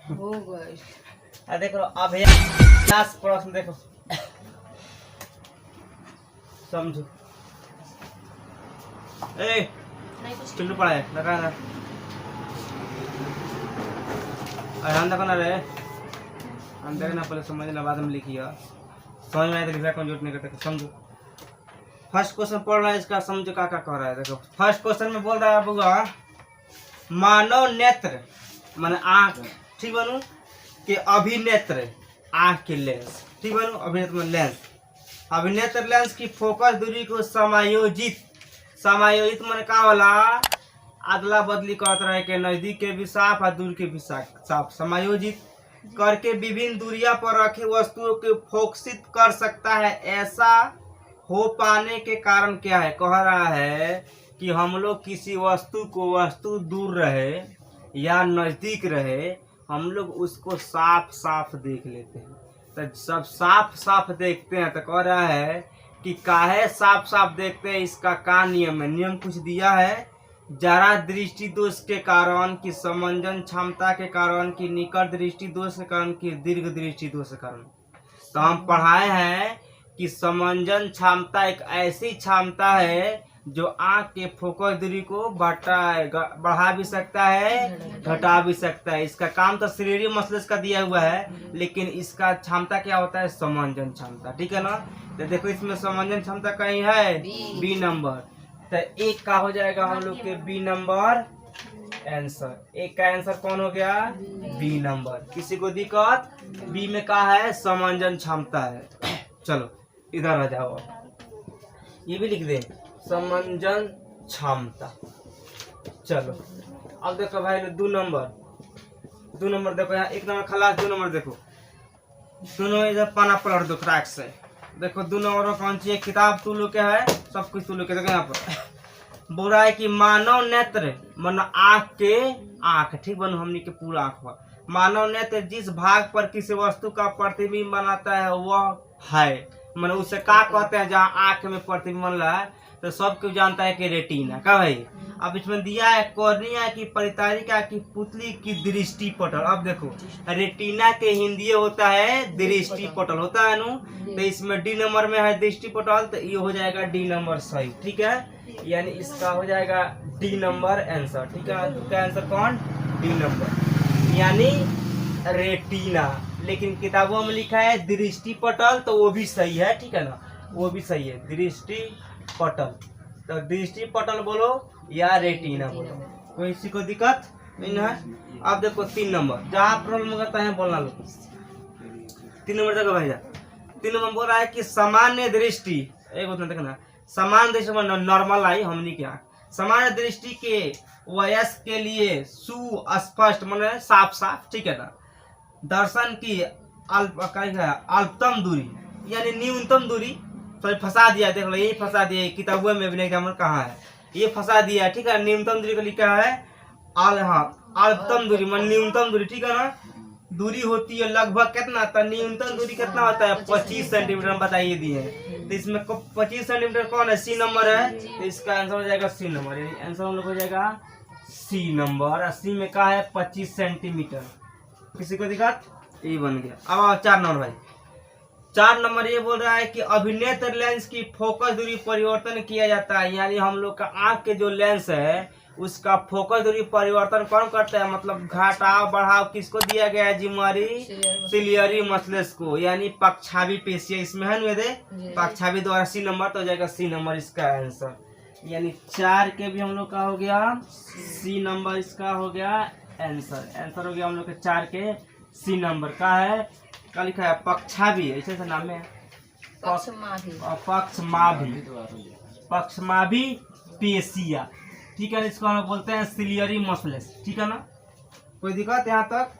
हो गई। देखो अभ्यास प्रश्न देखो, समझो। ए चिल्लू पड़ा है, लगा ना ध्यान रखना रे, हम देखना पहले समझना, बाद में लिखिए। समझ में आए तो लिखा कौन जरूरत नहीं करते, समझो। फर्स्ट क्वेश्चन पढ़ रहा है, इसका समझो क्या क्या कह रहा है। देखो फर्स्ट क्वेश्चन में बोल रहा है बुआ, मानव नेत्र माने आँख, ठीक बनू कि अभिनेत्र आँख के लेंस, ठीक बनू अभिनेत्र में लेंस, अभिनेत्र लेंस की फोकस दूरी को समायोजित, समायोजित माने का वाला अदला बदली करते रहे के नजदीक के भी साफ और दूर के भी साफ, समायोजित करके विभिन्न दूरियां पर रखे वस्तुओं को फोकसित कर सकता है। ऐसा हो पाने के कारण क्या है, कह रहा है कि हम लोग किसी वस्तु को, वस्तु दूर रहे या नजदीक रहे, हम लोग उसको साफ साफ देख लेते हैं। तो सब साफ साफ देखते हैं, तो कह रहा है कि काहे साफ साफ देखते हैं, इसका क्या नियम है। नियम कुछ दिया है, जरा दृष्टि दोष के कारण, कि समंजन क्षमता के कारण, कि निकट दृष्टि दोष के कारण, कि दीर्घ दृष्टि दोष के कारण। तो हम पढ़ाए हैं कि समंजन क्षमता एक ऐसी क्षमता है जो आँख के फोकस दूरी को बढ़ा भी सकता है, घटा भी सकता है। इसका काम तो शरीरीय मसले का दिया हुआ है, लेकिन इसका क्षमता क्या होता है, समंजन क्षमता, ठीक है ना। तो देखो इसमें समंजन क्षमता कहीं है बी नंबर, तो एक का हो जाएगा हम लोग के बी नंबर आंसर। एक का आंसर कौन हो गया, बी नंबर। किसी को दिक्कत, बी में का है, समंजन क्षमता है। चलो इधर आ जाओ, ये भी लिख दे, समंजन क्षमता। चलो अब देखो भाई, दो नंबर देखो यहाँ, एक नंबर खलास, दो नंबर देखो, दोनों इधर पाना पलट दो ट्रैक से। देखो दो नंबर कौन सी है, किताब तू लोग क्या है, सब कुछ तू लोग के। देखो यहाँ पर बोल रहा है कि मानव नेत्र मन आँख के, आँख ठीक बनू हमनी के पूरा आँख पर, मानव नेत्र जिस भाग पर किसी वस्तु का प्रतिबिंब बनाता है वह है, मैंने उसे क्या कहते हैं, जहाँ आँख में प्रतिबिंब बन रहा है, तो सब क्यों जानता है कि रेटिना का भाई। अब इसमें दिया है कॉर्निया की परितारिका की पुतली की दृष्टि पटल। अब देखो रेटिना के हिंदी होता है दृष्टि पटल होता है नु, तो इसमें डी नंबर में है दृष्टि पटल, तो ये हो जाएगा डी नंबर सही, ठीक है। यानी इसका हो जाएगा डी नंबर आंसर, ठीक है। इसका आंसर कौन, डी नंबर यानी रेटिना। लेकिन किताबों में लिखा है दृष्टि पटल, तो वो भी सही है, ठीक है ना, वो भी सही है दृष्टि पटल। तो दृष्टि पटल बोलो या रेटिना बोलो, कोई किसी को दिक्कत नहीं है। अब देखो 3 नंबर, जहाँ प्रॉब्लम करता है बोलना लो। 3 नंबर देखो भैया, 3 नंबर बोल रहा है कि सामान्य दृष्टि, एक उतना देखना, सामान्य दृष्टि नॉर्मल आई हमनी क्या, सामान्य दृष्टि के वयस्क के लिए सुस्पष्ट माने साफ साफ, ठीक है ना, दर्शन की अल्पतम दूरी यानी न्यूनतम दूरी, सॉरी फंसा दिया, देख लो यही फंसा दिया, किताबों में भी नहीं एग्जाम्पल कहाँ है, ये फंसा दिया, ठीक है। न्यूनतम दूरी को लिखा है अल्पतम दूरी मान न्यूनतम दूरी, ठीक है ना। दूरी होती है लगभग कितना, तो न्यूनतम दूरी कितना होता है 25 सेंटीमीटर, हम बताइए दिए। तो इसमें 25 सेंटीमीटर कौन है, सी नंबर है, तो इसका आंसर हो जाएगा सी नंबर, यानी आंसर हम लोग हो जाएगा सी नंबर। और सी में क्या है 25 सेंटीमीटर, किसी को दिक्कत, ये बन गया। अब 4 नंबर भाई, 4 नंबर ये बोल रहा है कि अभिनेत्र लेंस की फोकस दूरी परिवर्तन किया जाता है, यानी हम लोग का आँख के जो लेंस है उसका फोकस दूरी परिवर्तन कौन करता है, मतलब घटाव बढ़ाव किसको दिया गया है, जिम्मेवारी सिलियरी मसल्स को, यानी पक्षाभी पेशियां इसमें है दे, पक्षाभी द्वारा। सी नंबर तो हो जाएगा सी नंबर इसका आंसर, यानी 4 के भी हम लोग का हो गया सी नंबर, इसका हो गया आंसर। आंसर हो गया हम लोग के 4 के सी नंबर का है, क्या लिखा है, पक्षाभी, ऐसे से नाम है पक्षमाभी पेशिया, ठीक है। इसको हम बोलते हैं सिलियरी मसल्स, ठीक है ना, कोई दिक्कत यहाँ तक।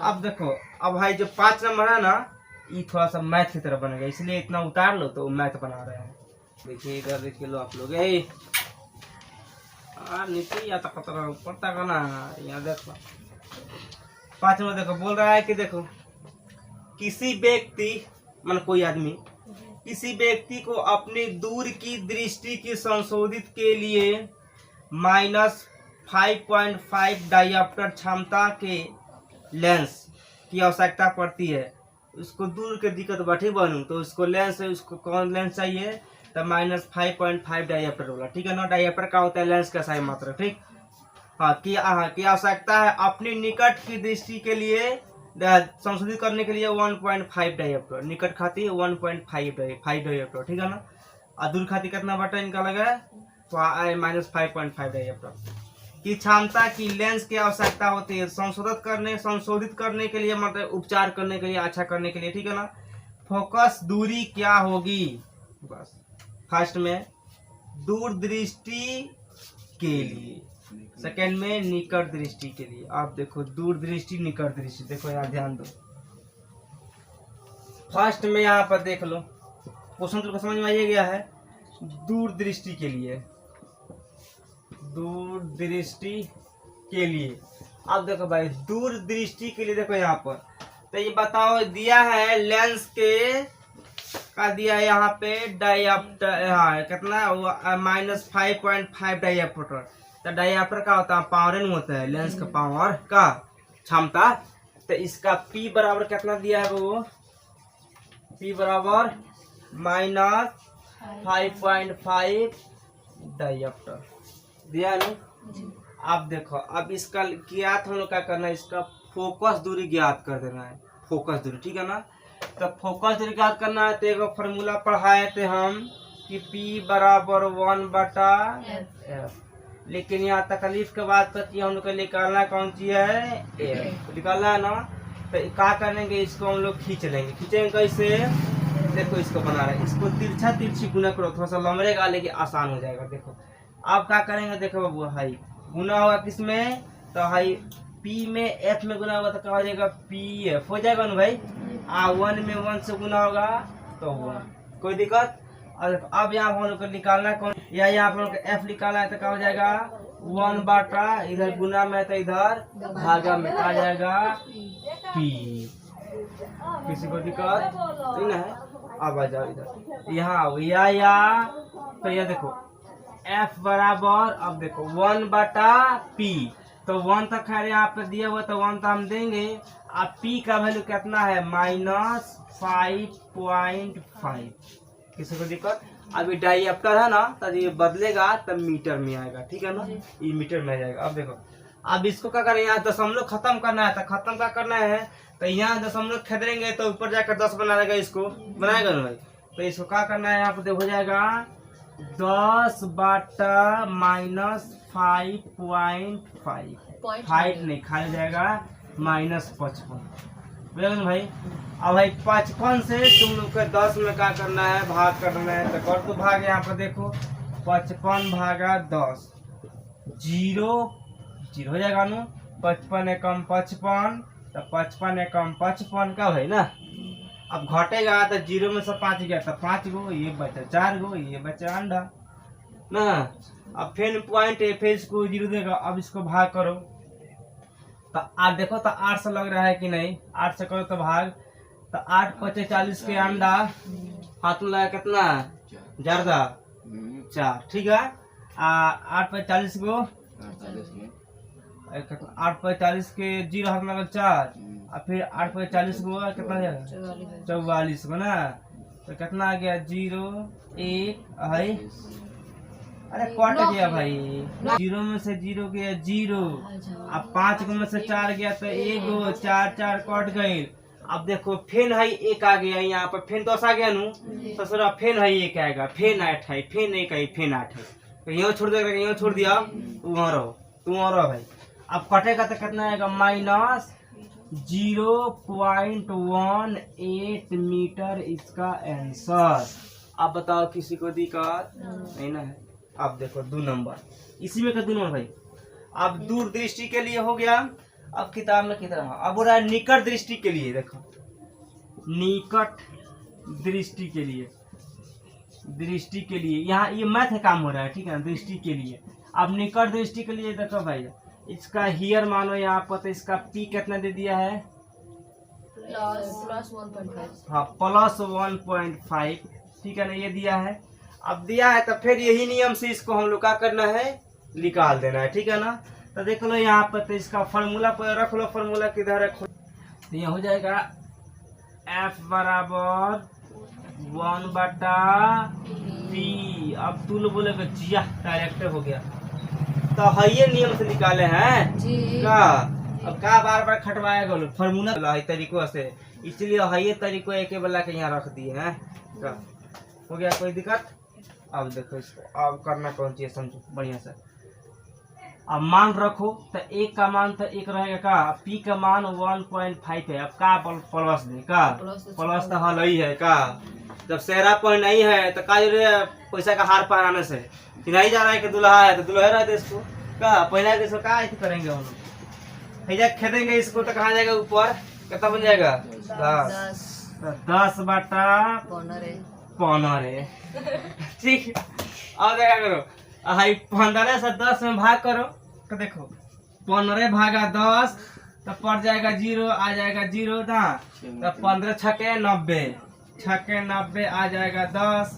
अब देखो, अब भाई जो 5 नंबर है ना, ये थोड़ा सा मैथ की तरह बनेगा, इसलिए इतना उतार लो तो मैथ बना रहे हैं। देखिए इधर देख लो आप लोग, नीचे या तक पड़ता का ना, यहाँ देखो 5 नंबर देखो, बोल रहा है कि देखो किसी व्यक्ति मान कोई आदमी किसी व्यक्ति को अपनी दूर की दृष्टि की संशोधित के लिए -5.5 डायोप्टर क्षमता के लेंस की आवश्यकता पड़ती है, उसको दूर के दिक्कत बैठी बनू तो उसको लेंस है, उसको कौन लेंस चाहिए तो -5.5 डायप्टर वाला, ठीक है ना। डायप्टर का होता है लेंस का सही मात्रा, ठीक। हाँ की आवश्यकता है अपनी निकट की दृष्टि के लिए संशोधित करने के लिए 1.5 डायप्टर, निकट खाती 1.5 डायप्टर, ठीक है ना। और दूर खाती कितना बटा इनका लगा है -5.5 डायप्टर की क्षमता की लेंस की आवश्यकता होती है संशोधित करने के लिए, मतलब उपचार करने के लिए, अच्छा करने के लिए, ठीक है ना। फोकस दूरी क्या होगी, बस फर्स्ट में दूरदृष्टि के लिए, सेकंड में निकट दृष्टि के लिए। आप देखो दूरदृष्टि निकट दृष्टि, देखो यहाँ ध्यान दो। फर्स्ट में यहाँ पर देख लो क्वेश्चन तो समझ में आ गया है। दूरदृष्टि के लिए, दूरदृष्टि के लिए अब देखो भाई, दूरदृष्टि के लिए देखो यहाँ पर तो ये बताओ दिया है लेंस के का दिया है यहाँ पे डायप्टर, हाँ कितना -5.5 डायप्टर। तो डायप्टर का होता है पावर होता है लेंस का पावर का क्षमता। तो इसका P बराबर कितना दिया है वो, P बराबर -5.5 डायप्टर दिया नहीं। अब देखो अब इसका ज्ञात हम लोग क्या करना है, इसका फोकस दूरी ज्ञात कर देना है, फोकस दूरी, ठीक है ना। तो फोकस दूरी ज्ञात करना है तो एक फॉर्मूला पढ़ाए थे हम कि P बराबर 1/f, लेकिन यहाँ तकलीफ के बात करती है हम लोग को निकालना कौन सी है, f निकालना है ना। तो क्या करेंगे, इसको हम लोग खींच लेंगे, खींचेंगे कैसे, देखो इसको बना रहे, इसको तिरछा तिरछी गुना करो, थोड़ा सा लमरेगा लेकिन आसान हो जाएगा। देखो आप क्या करेंगे, देखो बाबू हाई गुना होगा किसमें, तो हाई P में F में गुना होगा तो क्या हो जाएगा, PF हो जाएगा ना भाई। 1 में 1 से गुना होगा तो 1, कोई दिक्कत। और अब यहाँ हम लोग को निकालना कौन, या यहाँ पर F निकालना है तो क्या हो जाएगा 1/, इधर गुना में तो इधर भागा में आ जाएगा P। किसी को दिक्कत नहीं ना है, अब आ जाओ इधर यहाँ या तो ये देखो F बराबर, अब देखो 1/P, तो 1 तक खैर यहाँ पे दिया हुआ तो 1 तो हम देंगे। अब P का वैल्यू कितना है -5.5। किसी को दिक्कत, अभी डायप्टर है ना तो ये बदलेगा तब मीटर में आएगा, ठीक है ना, ये मीटर में आ जाएगा। अब देखो अब इसको क्या करें, यहाँ दशमलव खत्म करना है तो खत्म क्या करना है, तो यहाँ दशमलव खदेड़ेंगे तो ऊपर जाकर 10 बना देगा, इसको बनाएगा ना भाई। तो इसको क्या करना है, यहाँ पे हो जाएगा 10/-5.5 5 नहीं खा जाएगा -55 बुझे भाई। अब भाई 55 से तुम लोग को 10 में क्या करना है, भाग करना है। तो कर तो भाग, यहाँ पर देखो 55 भागा 10, 0 0 हो जाएगा नु, 55 एकम 55, तो 55 एकम 55 का भाई ना। अब घटेगा तो 0 में से 5 गया तो 5 गो, ये बचा 4 गो, ये बचा अंडा ना। अब फिर पॉइंट है, फिर इसको 0 देगा। अब इसको भाग करो तो 8 देखो तो 8 से लग रहा है कि नहीं, 8 से करो तो भाग, तो 8 × 40 के अंडा हाथ में लगा कितना ज्यादा 4, ठीक है। 8 × 40 को 8 × 40 के 0 हाथ में लगा 4, और फिर 8 × 40 को कितना जाएगा 44 को ना। तो कितना आ गया 0 1 है, अरे कट गया भाई, 0 में से 0 गया 0, अब 5 में से 4 गया तो 1 गो, 4 4 कट गए। अब देखो फेन है 1 आ गया, यहाँ पर फेन 10 आ गया नु, तो सर फेन है 1 आएगा, फेन 8 है, फेन 1 है, फेन 8 है। तो यहाँ छोड़ देगा, यहाँ छोड़ दिया, वहाँ रहो, तुम वहाँ रहो भाई। अब कटेगा तो कितना आएगा -0.18 मीटर, इसका आंसर। अब बताओ किसी को दिक्कत नहीं ना है। अब देखो 2 नंबर, इसी में का 2 नंबर भाई। अब दूरदृष्टि के लिए हो गया, अब किताब में कितना, अब हो रहा है निकट दृष्टि के लिए। देखो निकट दृष्टि के लिए, दृष्टि के लिए यहाँ ये मैथ काम हो रहा है, ठीक है ना, दृष्टि के लिए। अब निकट दृष्टि के लिए देखो भाई, इसका हियर मानो यहाँ पर, तो इसका P कितना दे दिया है, +1.5, हाँ +1.5, ठीक है ना, ये दिया है। अब दिया है तो फिर यही नियम से इसको हम लोग क्या करना है, निकाल देना है, ठीक है ना। तो देख लो यहाँ पर, तो इसका फार्मूला पर रख लो, फार्मूला किधर है, तो ये हो जाएगा F बराबर 1/P। अब तू लोग बोलेगा जिया डायरेक्ट हो गया। तो ये नियम से निकाले हैं जी। का। अब का बार बार खटवाएगा लोग फॉर्मूला है तरीकों से, इसलिए ये तरीकों एक वाला के यहाँ रख दिए हैं का। हो गया कोई दिक्कत? अब देखो इसको अब करना कौन चाहिए समझो बढ़िया से। अब मान रखो तो एक का मान तो एक रहेगा का, पी का मान 1.5 है। अब का प्लस दे का, प्लस तो हल ही है का। जब सेहरा पॉइंट नहीं है तो का पैसा का हार पहनाने से कि नहीं जा रहा है कि दुल्हा है तो दुल्हा रहते इसको का पहना के इसको का ऐसे करेंगे हम लोग। भैया खेदेंगे इसको तो कहाँ जाएगा ऊपर, कितना बन जाएगा 10/15। ठीक। अब देखा करो 15 से 10 में भाग करो तो देखो 15 भागा 10 तो पड़ जाएगा 0, आ जाएगा 0 ना। तो 15 छके 90, छके 90 आ जाएगा 10।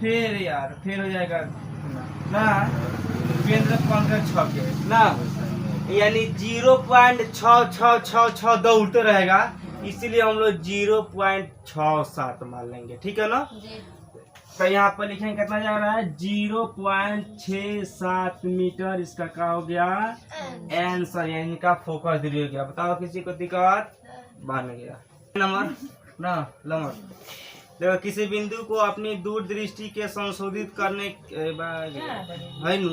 फिर यार फिर हो जाएगा ना 15 छके ना, यानी 0.6666 दौड़ते रहेगा, इसीलिए हम लोग 0.67 मान लेंगे। ठीक है ना। तो यहाँ पर लिखेंगे कितना जा रहा है 0.67 मीटर। इसका क्या हो गया आंसर, यानी का फोकस दूरी हो गया। बताओ किसी को दिक्कत बन गया। नंबर ना नंबर देखो, किसी बिंदु को अपनी दूरदृष्टि के संशोधित करने है नु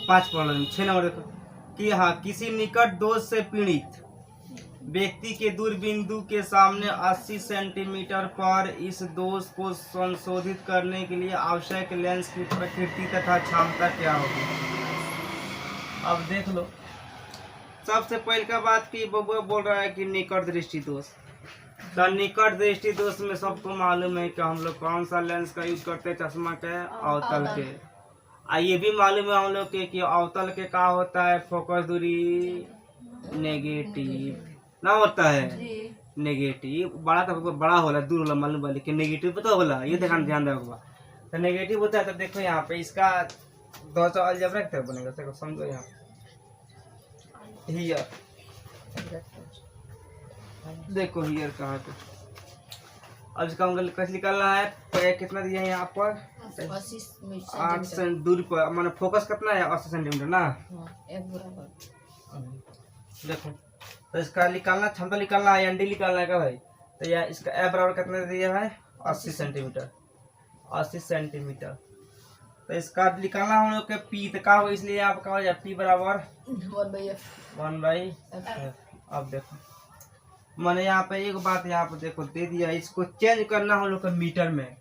5 प्रॉब्लम 6 नंबर देखो कि हाँ किसी निकट दोष से पीड़ित व्यक्ति के दूर बिंदु के सामने 80 सेंटीमीटर पर इस दोष को संशोधित करने के लिए आवश्यक लेंस की प्रकृति तथा क्षमता क्या होगी। अब देख लो, सबसे पहले का बात की बबुआ बोल रहा है कि निकट दृष्टि दोष। तो निकट दृष्टि दोष में सबको मालूम है कि हम लोग कौन सा लेंस का यूज करते हैं, चश्मा के अवतल के। ये भी मालूम है हम लोग के कि अवतल के क्या होता है फोकस दूरी नेगेटिव ना होता है। नेगेटिव बड़ा तो बड़ा होला दूर होला मालूम है, लेकिन नेगेटिव पता होला ये ध्यान रखो। तो नेगेटिव होता है तो देखो यहाँ पे इसका 2 अलजेब्रा कैसे बनेगा देखो समझो। यहाँ हियर देखो हियर कहाँ पे अब इसका कैसे निकालना है। कितना दिया है यहाँ पर 8 सेंट दूरी पर, माने फोकस कितना है 80 सेंटीमीटर ना। देखो तो इसका निकालना क्षमता निकालना है, एनडी निकालना है का भाई। तो यह इसका ए बराबर कितना दिया है 80 सेंटीमीटर। 80 सेंटीमीटर तो इसका निकालना हम लोग के पी तो का होगा, इसलिए आप का हो जाए पी बराबर 1/f। अब देखो मैंने यहाँ पे एक बात यहाँ पे देखो दे दिया, इसको चेंज करना हम लोग का मीटर में।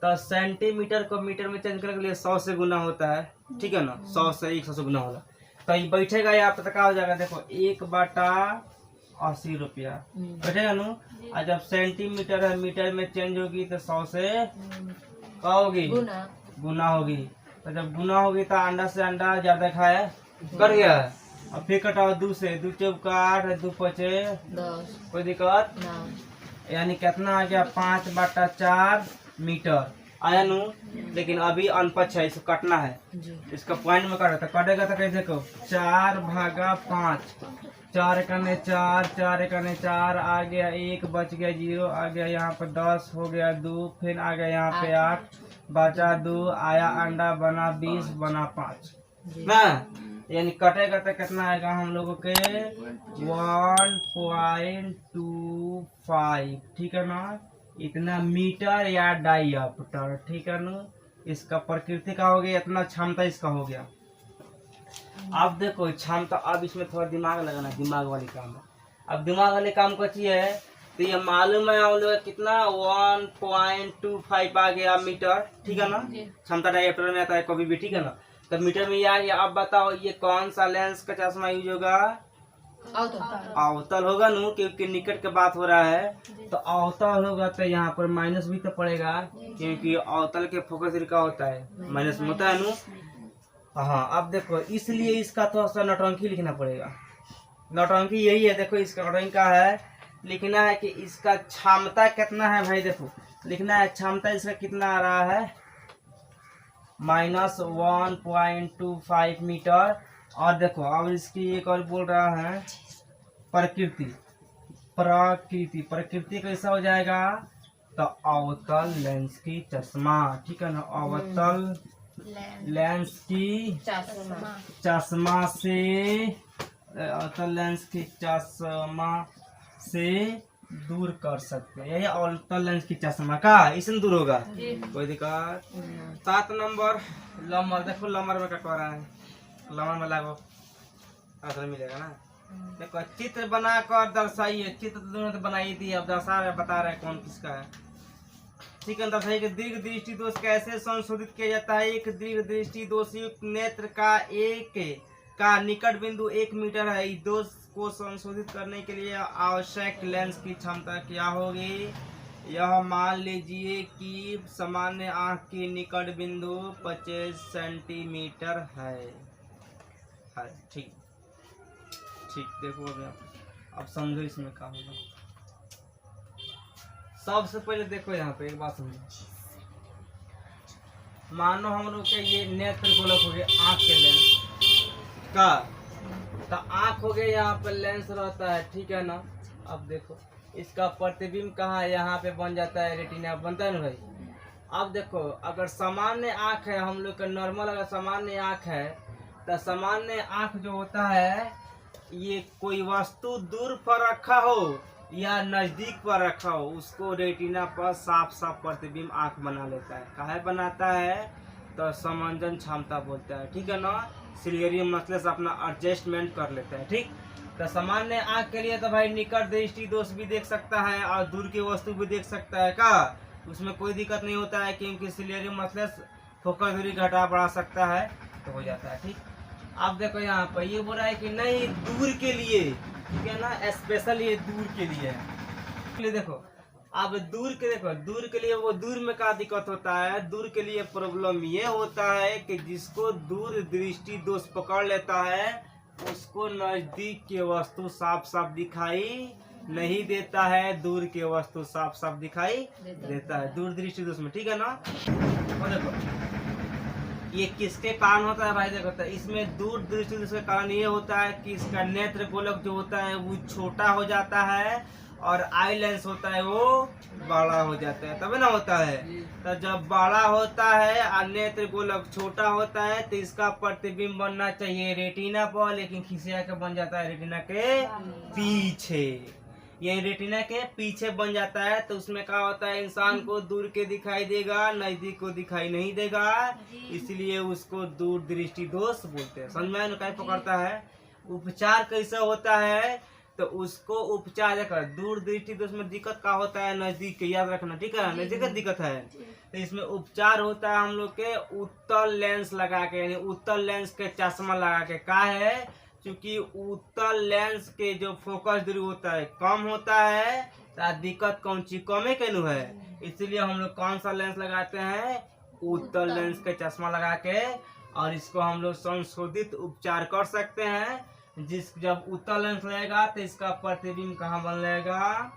तो सेंटीमीटर को मीटर में चेंज करने के लिए 100 से गुना होता है। ठीक है ना, 100 से 100 से गुना होगा। तो ये बैठेगा यहाँ पे तो क्या हो जाएगा देखो 1/80 रुपया बैठेगा नु। और जब सेंटीमीटर है मीटर में चेंज होगी तो 100 से क्या होगी गुना होगी। तो जब गुना होगी तो अंडा से अंडा ज्यादा खाया कर गया। और फिर कटाओ 2 से 2 चौका 8 2 पचे 10, कोई दिक्कत यानी कितना आ गया 5/4 मीटर आया नु। लेकिन अभी अनपक्ष है, इसको काटना है। इसका पॉइंट में काटा तो कटेगा तो कैसे देखो 4/5, 4 कने 4, 4 कने 4 आ गया 1 बच गया 0 आ गया यहाँ पर 10 हो गया 2, फिर आ गया यहाँ पे 8 बचा 2 आया अंडा बना 20 बना 5 ना। यानी कटेगा तो कितना आएगा हम लोगों के 1.25। ठीक है ना, इतना मीटर या डायप्टर। ठीक है ना, इसका प्रकृति का हो गया इतना, क्षमता इसका हो गया। अब देखो क्षमता, अब इसमें थोड़ा दिमाग लगाना, दिमाग वाली काम है। अब दिमाग वाले काम को चाहिए तो ये मालूम है हम लोग कितना 1.25 आ गया मीटर। ठीक है ना, क्षमता डायप्टर में आता है कभी भी। ठीक है ना, तो मीटर में ये आ गया। अब बताओ ये कौन सा लेंस का चश्मा यूज होगा, अवतल होगा नु, क्योंकि निकट के बात हो रहा है। तो अवतल होगा तो यहाँ पर माइनस भी तो पड़ेगा, क्योंकि अवतल के फोकस का होता है माइनस में होता है नु। हाँ अब देखो इसलिए इसका थोड़ा सा नौटंकी लिखना पड़ेगा। नौटंकी यही है, देखो इसका नौटंकी का है लिखना है कि इसका क्षमता कितना है भाई। देखो लिखना है क्षमता इसका कितना आ रहा है -1.25 मीटर। और देखो अब इसकी एक और बोल रहा है प्रकृति। प्रकृति, प्रकृति कैसा हो जाएगा, तो अवतल लेंस की चश्मा, ठीक है ना, अवतल लेंस की चश्मा से, अवतल लेंस की चश्मा से दूर कर सकते हैं। यही अवतल लेंस की चश्मा का इसमें दूर होगा, कोई दिक्कत। 7 नंबर लंबर, देखो लंबर में क्या कह रहा है, लंबर में लागो आंसर मिलेगा ना। देखो चित्र बनाकर दर्शाइए, चित्र तो दोनों तो बनाई थी, अब दर्शा रहे, बता रहे कौन किसका है, ठीक है। दर्शाइए कि दीर्घ दृष्टि दोष कैसे संशोधित किया जाता है। एक दीर्घ दृष्टि दोष युक्त नेत्र का निकट बिंदु 1 मीटर है। इस दोष को संशोधित करने के लिए आवश्यक लेंस की क्षमता क्या होगी। यह मान लीजिए कि सामान्य आंख की निकट बिंदु 25 सेंटीमीटर है, ठीक ठीक। देखो अब समझो इसमें क्या होगा। सबसे पहले देखो यहाँ पे एक बात समझो, मानो हम लोग के ये नेत्र गोलक हो गया आंख के लेंस का, तो आंख हो गया यहाँ पे लेंस रहता है, ठीक है ना। अब देखो इसका प्रतिबिंब कहाँ है, यहाँ पे बन जाता है, रेटिना बनता है ना भाई। अब देखो अगर सामान्य आंख है हम लोग का, नॉर्मल अगर सामान्य आंख है, तो सामान्य आंख जो होता है, ये कोई वस्तु दूर पर रखा हो या नजदीक पर रखा हो, उसको रेटिना पर साफ साफ प्रतिबिंब आंख बना लेता है। काहे बनाता है, तो समंजन क्षमता बोलता है, ठीक है ना। सिलियरी मसले से अपना एडजस्टमेंट कर लेता है, ठीक। तो सामान्य आंख के लिए तो भाई निकट दृष्टि दोष भी देख सकता है और दूर की वस्तु भी देख सकता है का, उसमें कोई दिक्कत नहीं होता है, क्योंकि सिलियरी मसले फोकस दूरी घटा बढ़ा सकता है, तो हो जाता है, ठीक। अब देखो यहाँ पर ये बोल रहा है कि नहीं दूर के लिए, ठीक है ना, स्पेशल ये दूर के लिए। देखो अब दूर के, देखो दूर के लिए, वो दूर में क्या दिक्कत होता है, दूर के लिए प्रॉब्लम ये होता है कि जिसको दूर दृष्टि दोष पकड़ लेता है उसको नजदीक के वस्तु साफ साफ दिखाई नहीं देता है, दूर के वस्तु साफ साफ दिखाई देता है दूर दृष्टि दोष में, ठीक है ना। और देखो ये किसके कारण होता है भाई, देखो इसमें दूर दृष्टि दोष के कारण ये होता है कि इसका नेत्र गोलक जो होता है वो छोटा हो जाता है और आई लेंस होता है वो बड़ा हो जाता है, तभी ना होता है। तो जब बड़ा होता है और नेत्र गोलक छोटा होता है तो इसका प्रतिबिंब बनना चाहिए रेटिना पर, लेकिन खिसिया के बन जाता है रेटिना के पीछे। ये रेटिना के पीछे बन जाता है तो उसमें क्या होता है, इंसान को दूर के दिखाई देगा, नजदीक को दिखाई नहीं देगा, इसलिए उसको दूर दृष्टि दोष बोलते हैं। समझ में क्या पकड़ता है। उपचार कैसे होता है, तो उसको उपचार देखो, दूर दृष्टि दोष में दिक्कत क्या होता है, नजदीक के, याद रखना, ठीक है, नजदीक का दिक्कत है। तो इसमें उपचार होता है हम लोग के उत्तल लेंस लगा के, यानी उत्तल लेंस के चश्मा लगा के। का है, क्योंकि उत्तल लेंस के जो फोकस दूरी होता है कम होता है, तो दिक्कत कौन सी कमे के नु है, इसलिए हम लोग कौन सा लेंस लगाते हैं, उत्तल लेंस के चश्मा लगा के, और इसको हम लोग संशोधित उपचार कर सकते हैं। जब उत्तल लेंस लगेगा तो इसका प्रतिबिंब कहाँ बन लगेगा,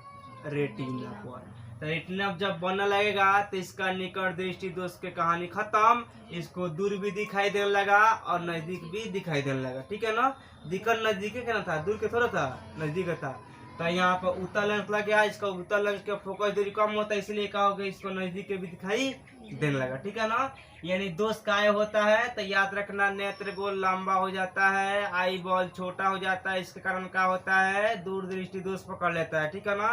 रेटिना पर। तो रेटिना जब बनने लगेगा तो इसका निकट दृष्टि दोष के कहानी खत्म, इसको दूर भी दिखाई देने लगा और नजदीक भी दिखाई देने लगा, ठीक है ना। दिक्कत नजदीक के ना था, दूर के थोड़ा था, नजदीक था। तो यहाँ पर उत्तल लेंस लग गया, इसका उत्तल लेंस का फोकस दूरी कम होता है, इसलिए क्या हो गया, इसको नजदीक के भी दिखाई देने लगा, ठीक है ना। यानी दोष काय होता है, तो याद रखना, नेत्र गोल लंबा हो जाता है, आई बॉल छोटा हो जाता है, इसके कारण क्या होता है, दूर दृष्टि दोष पकड़ लेता है, ठीक है ना।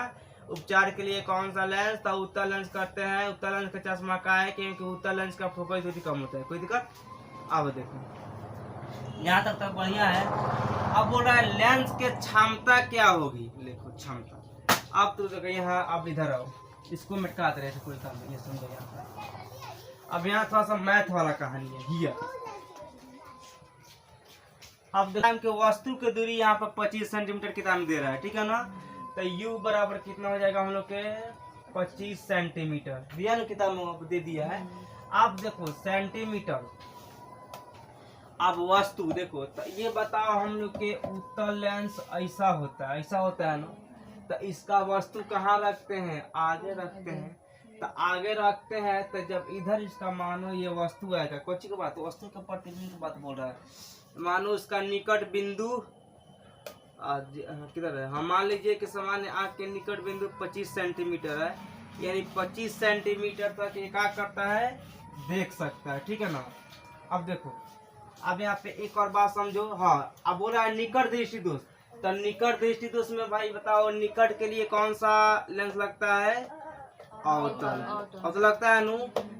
उपचार के लिए कौन सा लेंस, तो उत्तल लेंस करते हैं। उत्तल लेंस का चश्मा का है क्योंकि उत्तल लेंस का फोकस दूरी कम होता है, कोई दिक्कत। अब देखो यहाँ तक तो बढ़िया है। अब बोल रहा है लेंस के क्षमता क्या होगी, देखो क्षमता। अब तो देखो यहाँ, अब इधर आओ, इसको मिटकाते रहे कोई काम नहीं, ये समझो यहाँ। अब यहाँ थोड़ा सा मैथ वाला कहानी है हियर। अब देखो कि वस्तु की दूरी यहाँ पर 25 सेंटीमीटर किताब में दे रहा है, ठीक है ना। तो u बराबर कितना हो जाएगा हम लोग के 25 सेंटीमीटर दिया ना, किताब में दे दिया है। अब देखो सेंटीमीटर, अब वस्तु देखो, तो ये बताओ हम लोग के उत्तल लेंस ऐसा होता है ना, तो इसका वस्तु कहाँ रखते हैं, आगे रखते हैं। तो आगे रखते हैं तो जब इधर इसका मानो ये वस्तु आएगा, कोची की बात, वस्तु के प्रतिबिंब की बात बोल रहा है, मानो उसका निकट बिंदु किधर है, हम मान लीजिए कि सामान्य आंख के निकट बिंदु 25 सेंटीमीटर है, यानी 25 सेंटीमीटर तक ये क्या करता है, देख सकता है। ठीक है ना। अब देखो, अब यहाँ पे एक और बात समझो। हाँ, अब बोला है निकट दृष्टि दोष, तो निकट दृष्टि दोष में भाई बताओ निकट के लिए कौन सा लेंस लगता है, अवतल। अवतल लगता है नु।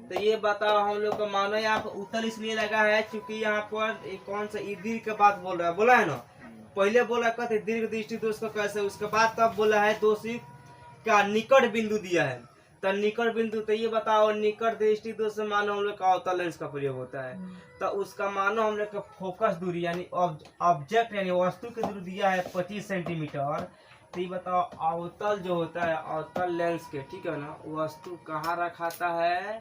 तो ये बताओ हम लोग को मानो यहाँ पर उत्तल इसलिए लगा है क्योंकि यहाँ पर एक कौन सा दीर्घ के बात बोल रहा है, बोला है ना, पहले बोला कहते दीर्घ दृष्टि दोष को कैसे, उसके बाद तब बोला है दोषी का निकट बिंदु दिया है। तो निकट बिंदु, तो ये बताओ निकट दृष्टि दोष से मानो हम लोग का अवतल लेंस का प्रयोग होता है। तो उसका मानो हम लोग का फोकस दूरी यानी ऑब्जेक्ट यानी वस्तु की दूरी दिया है 25 सेंटीमीटर। तो ये बताओ अवतल जो होता है अवतल लेंस के, ठीक है ना, वस्तु कहाँ रखाता है,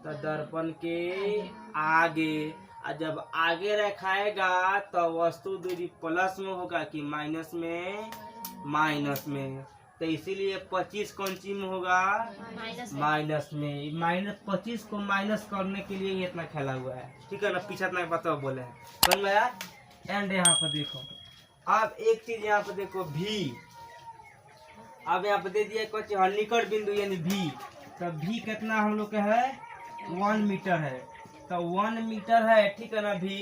तो दर्पण के आगे। और जब आगे रखाएगा तो वस्तु दूरी प्लस में होगा कि माइनस में, माइनस में। तो इसीलिए 25 कौन सी में होगा, माइनस में। माइनस 25 को माइनस करने के लिए ये इतना खेला हुआ है। ठीक है ना, पीछे इतना पता बोले हैं, समझ में आया। एंड यहाँ पर देखो, अब एक चीज यहाँ पर देखो भी, अब यहाँ पे दे दिया कुछ निकट बिंदु यानी भी। तो भी कितना हम लोग का है, 1 मीटर है। तो 1 मीटर है, ठीक है ना भी।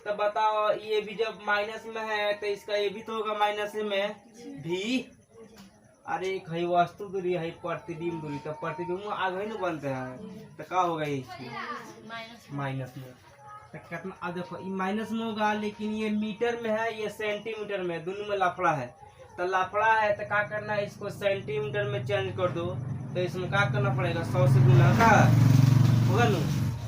तो बताओ ये भी जब माइनस में है तो इसका ये भी तो होगा माइनस में भी। अरे है वस्तु दूरी है प्रतिबिंब दूरी, तो प्रतिबिंब आगे ही बनते हैं, तो क्या होगा ये माइनस में। तो कितना, अब देखो ये माइनस में होगा, लेकिन ये मीटर में है, ये सेंटीमीटर में, दोनों में लफड़ा है। तो लफड़ा है तो क्या करना है, इसको सेंटीमीटर में चेंज कर दो। तो इसमें क्या करना पड़ेगा, 100 से गुना का होगा ना,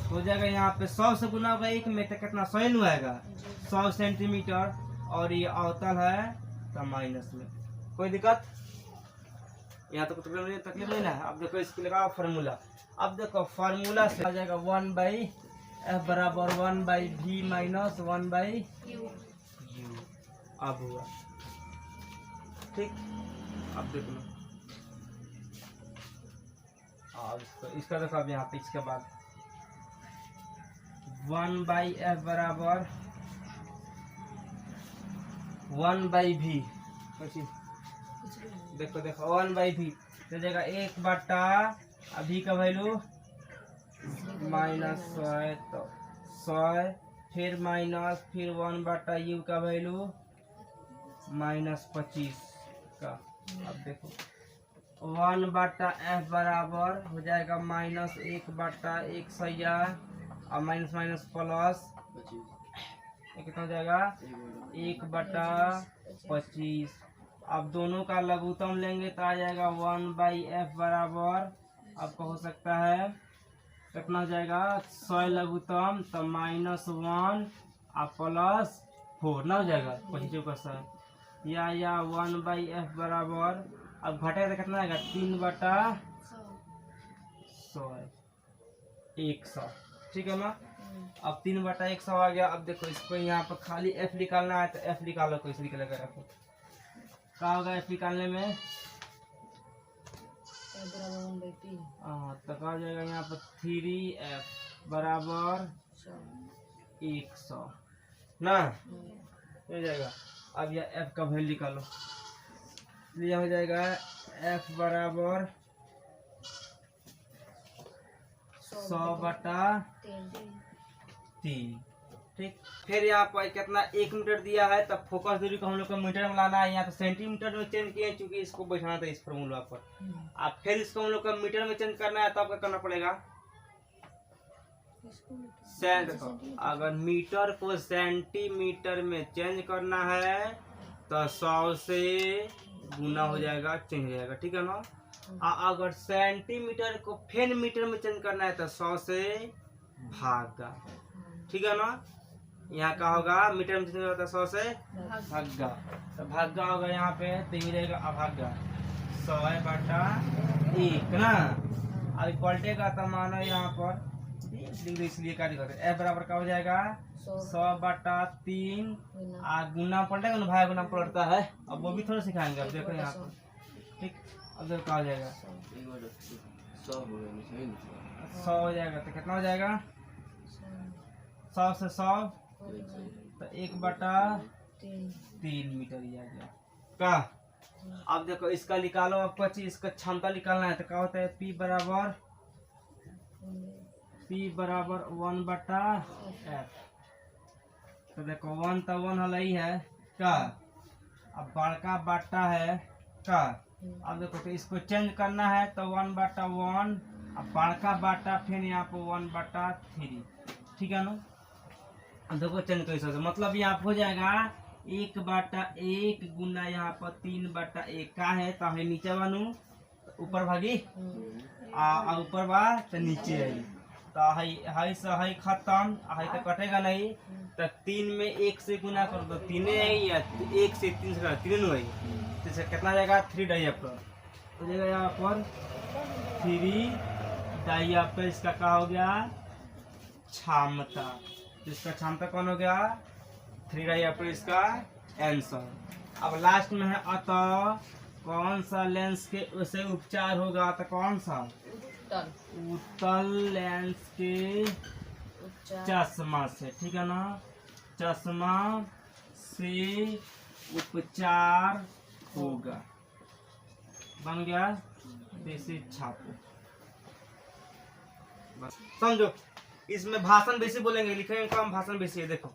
हो जाएगा यहाँ पे 100 से गुना होगा 1 में, तो कितना 100 ही आएगा, 100 सेंटीमीटर। और ये अवतल है तो माइनस में। कोई दिक्कत यहाँ तो तकलीफ नहीं ना। अब देखो इसके लगाओ फार्मूला। अब देखो फार्मूला से आ जाएगा 1/f बराबर 1/v माइनस 1/u। अब हुआ ठीक। अब देख लो, अब इसका देखो, अब यहाँ पे इसके बाद 1/f बराबर 1/v। देखो देखो 1/v तो जगह 1/, अभी का वैल्यू -100, तो 100, फिर माइनस, फिर 1/u का वैल्यू -25 का। अब देखो 1/f बराबर हो जाएगा -1/100 और माइनस माइनस प्लस कितना हो जाएगा 1/25। अब दोनों का लघुत्तम लेंगे तो आ जाएगा 1/f बराबर आपका हो सकता है कितना हो जाएगा 100 लघुत्तम तो -1 और +4 ना हो जाएगा 25 का 100 या 1/f बराबर अब घटेगा तो कितना आएगा 3/100 ठीक है ना। अब 3/100 आ गया। अब देखो इसको यहाँ पर खाली f निकालना है तो f निकालो, कैसे निकलेगा रखो क्या होगा f निकालने में तो क्या हो जाएगा यहाँ पर 3f बराबर 100 ना हो जाएगा। अब यह f का वैल्यू निकालो, यह हो जाएगा f बराबर 100/3 ठीक। फिर यहाँ पर कितना 1 मीटर दिया है तब फोकस दूरी को हम लोग को मीटर में लाना है। यहाँ तो सेंटीमीटर में चेंज किए क्योंकि इसको बैठाना था इस फॉर्मूला पर। अब फिर इसको हम लोग को मीटर में चेंज करना है तब क्या करना पड़ेगा अगर मीटर को सेंटीमीटर में चेंज करना है तो 100 से गुना हो जाएगा, चेंज हो जाएगा ठीक है ना। अगर सेंटीमीटर को फिर मीटर में चेंज करना है तो 100 से भागा ठीक है ना। यहाँ का होगा मीटर में चेंज होता है 100 से भागा, तो भागा होगा यहाँ पे तो ये रहेगा अभागा 100/1 ना। अब पलटेगा तो मानो यहाँ पर इसलिए क्या दिखाते f बराबर क्या हो जाएगा 100/3 गुना पलटेगा ना, भाई गुना पलटता है। अब वो भी थोड़ा सिखाएंगे। अब देखो यहाँ पर ठीक। अब देखो क्या हो जाएगा 100 हो जाएगा तो कितना हो जाएगा 100 से 100 तो 1/3 मीटर ही आ गया। का। अब देखो इसका निकालो, अब 25, इसका क्षमता निकालना है तो क्या होता है, P बराबर 1/f। तो देखो 1 तो 1 हल ही है का, अब बड़का बाटा है का। अब देखो तो इसको चेंज करना है तो 1/1, अब बड़का बाटा फिर यहाँ पे 1/3, ठीक है ना। अब देखो चेंज कैसे होता है, मतलब यहाँ पे हो जाएगा 1/1 गुना यहाँ पर 3/1 का है तो है नीचे बनू ऊपर भागी आ ऊपर बा तो नीचे है तो है से है खत्म, है तो कटेगा नहीं तो 3 में 1 से गुना कर दो 3 है या 1 से 3 से 3 है तो इसका कितना जाएगा 3 डाइऑप्टर हो जाएगा यहाँ पर 3 डाइऑप्टर। इसका क्या हो गया क्षमता, इसका क्षमता कौन हो गया 3 डाइऑप्टर इसका आंसर। अब लास्ट में है अतः कौन सा लेंस के उसे उपचार होगा, तो कौन सा उत्तल लेंस के चश्मा से, ठीक है ना, चश्मा से उपचार होगा। बन गया देसी छापो। बस समझो, इसमें भाषण बेसी बोलेंगे, लिखेंगे कम, भाषण बेसी है। देखो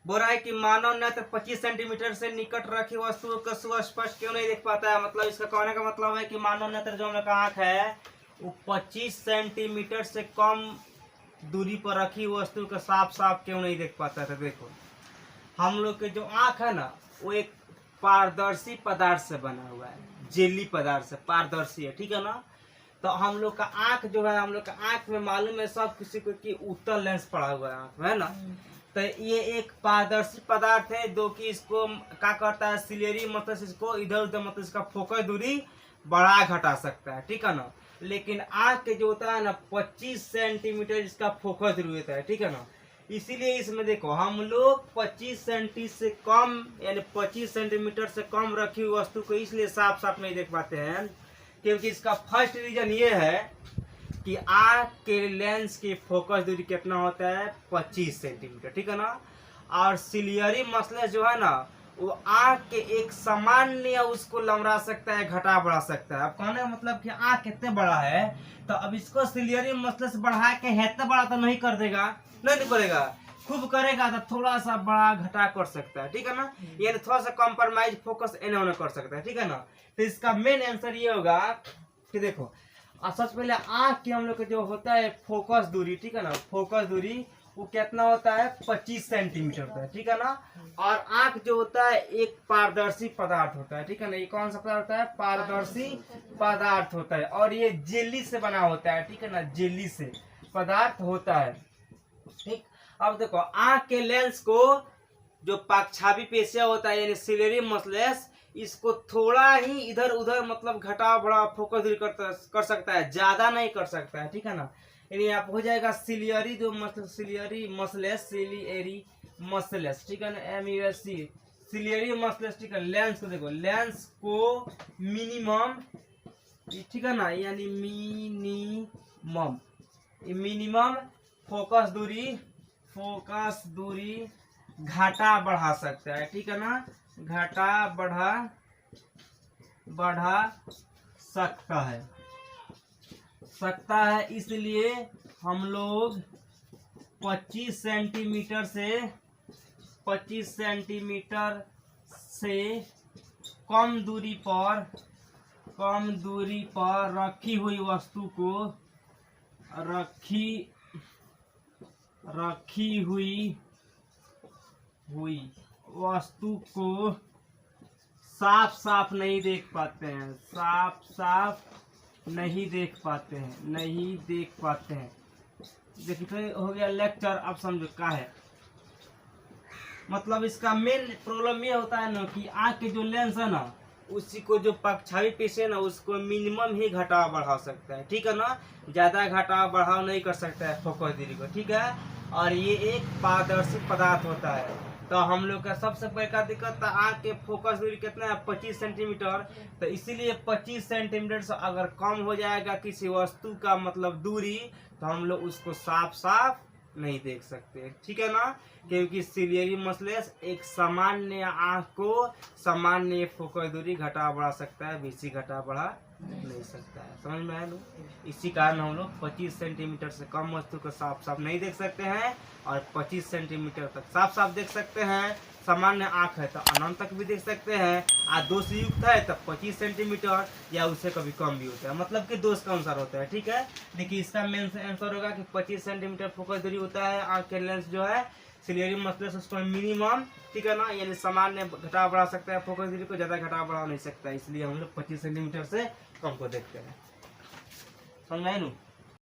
बोल रहा है कि मानव नेत्र 25 सेंटीमीटर से निकट रखी वस्तुओं को सुस्पष्ट क्यों नहीं देख पाता है। मतलब इसका कहने का मतलब है कि मानव नेत्र जो हम लोग का आँख है वो 25 सेंटीमीटर से कम दूरी पर रखी वस्तु को साफ साफ क्यों नहीं देख पाता है। तो देखो हम लोग के जो आँख है ना वो एक पारदर्शी पदार्थ से बना हुआ है, जेली पदार्थ से पारदर्शी है, ठीक है ना। तो हम लोग का आँख जो है, हम लोग का आँख में मालूम है सब किसी को कि उत्तल लेंस पड़ा हुआ है आँख में, है ना। तो ये एक पारदर्शी पदार्थ है जो कि इसको क्या करता है, सिलेरी मतलब इसको इधर उधर मतलब इसका फोकस दूरी बढ़ा घटा सकता है, ठीक है ना। लेकिन आँख के जो होता है ना 25 सेंटीमीटर इसका फोकस दूरी होता है, ठीक है ना। इसीलिए इसमें देखो हम लोग 25 सेंटी से कम यानी 25 सेंटीमीटर से कम रखी हुई वस्तु को इसलिए साफ साफ नहीं देख पाते हैं क्योंकि इसका फर्स्ट रीजन ये है कि आँख के लेंस की फोकस दूरी कितना होता है 25 सेंटीमीटर, ठीक है ना। और सिलियरी मसले जो है ना वो आँख के एक सामान्य उसको लमरा सकता है, घटा बढ़ा सकता है। अब कहने का मतलब कि आँख कितने बड़ा है तो अब इसको सिलियरी मसले से बढ़ा के इतना बड़ा तो नहीं कर देगा, नहीं करेगा, खूब करेगा तो थोड़ा सा बड़ा घटा कर सकता है, ठीक है ना। यानी थोड़ा सा कॉम्प्रोमाइज फोकस एने ओने कर सकता है, ठीक है ना। तो इसका मेन आंसर ये होगा कि देखो सबसे पहले आँख की हम लोग का जो होता है फोकस दूरी, ठीक है ना, फोकस दूरी वो कितना होता है 25 सेंटीमीटर होता है, ठीक है ना। और आँख जो होता है एक पारदर्शी पदार्थ होता है, ठीक है ना। ये कौन सा पदार्थ होता है, पारदर्शी पदार्थ होता है और ये जेली से बना होता है, ठीक है ना, जेली से पदार्थ होता है, ठीक। अब देखो आँख के लेंस को जो पाकछापी पेशियां होता है यानी सिलेरी मसलेस इसको थोड़ा ही इधर उधर मतलब घटा बढ़ा फोकस दूरी कर सकता है, ज्यादा नहीं कर सकता है, ठीक है ना। यानी आप हो जाएगा सिलियरी जो मतलब सिलियरी मसलेस, सिलियरी मसलेस, ठीक है ना, MUSC सिलियरी मसलेस, ठीक है। लेंस को देखो, लेंस को मिनिमम, ठीक है ना, यानी मिनिमम फोकस दूरी घाटा बढ़ा सकता है, ठीक है ना, घाटा बढ़ा सकता है। इसलिए हम लोग 25 सेंटीमीटर से कम दूरी पर रखी हुई वस्तु को साफ साफ नहीं देख पाते हैं, देखिए हो गया लेक्चर। अब समझो क्या है मतलब इसका मेन प्रॉब्लम ये होता है ना कि आँख के जो लेंस है ना उसी को जो पाकछापी पेशी है ना उसको मिनिमम ही घटाव बढ़ा सकता है, ठीक है ना, ज्यादा घटाव बढ़ाव नहीं कर सकता है फोकस दूरी को, ठीक है। और ये एक पारदर्शी पदार्थ होता है। तो हम लोग का सबसे बड़ा दिक्कत था आँख के फोकस दूरी कितना है 25 सेंटीमीटर। तो इसीलिए 25 सेंटीमीटर से अगर कम हो जाएगा किसी वस्तु का मतलब दूरी तो हम लोग उसको साफ साफ नहीं देख सकते, ठीक है ना। क्योंकि सिलियरी मसलेस एक सामान्य आँख को सामान्य फोकस दूरी घटा बढ़ा सकता है, बेसी घटा बढ़ा नहीं सकता है। समझ में आया लोग? इसी कारण हम लोग 25 सेंटीमीटर से कम वस्तु को साफ साफ नहीं देख सकते हैं और 25 सेंटीमीटर तक साफ साफ देख सकते हैं। सामान्य आँख है तो अनंत तक भी देख सकते हैं, दोष युक्त है तब 25 सेंटीमीटर या उससे कभी कम भी होता है, मतलब कि दोष के अनुसार होता है। ठीक है, देखिए इसका मेन आंसर होगा कि 25 सेंटीमीटर फोकस दूरी होता है आँख के लेंस जो है सिलियरी मसलेस उसको मिनिमम, ठीक है ना, यानी सामान्य घटा बढ़ा सकता है, फोकस दूरी को ज्यादा घटा बढ़ा नहीं सकता, इसलिए हम लोग 25 सेंटीमीटर से कम को देखते हैं। समझ में आया?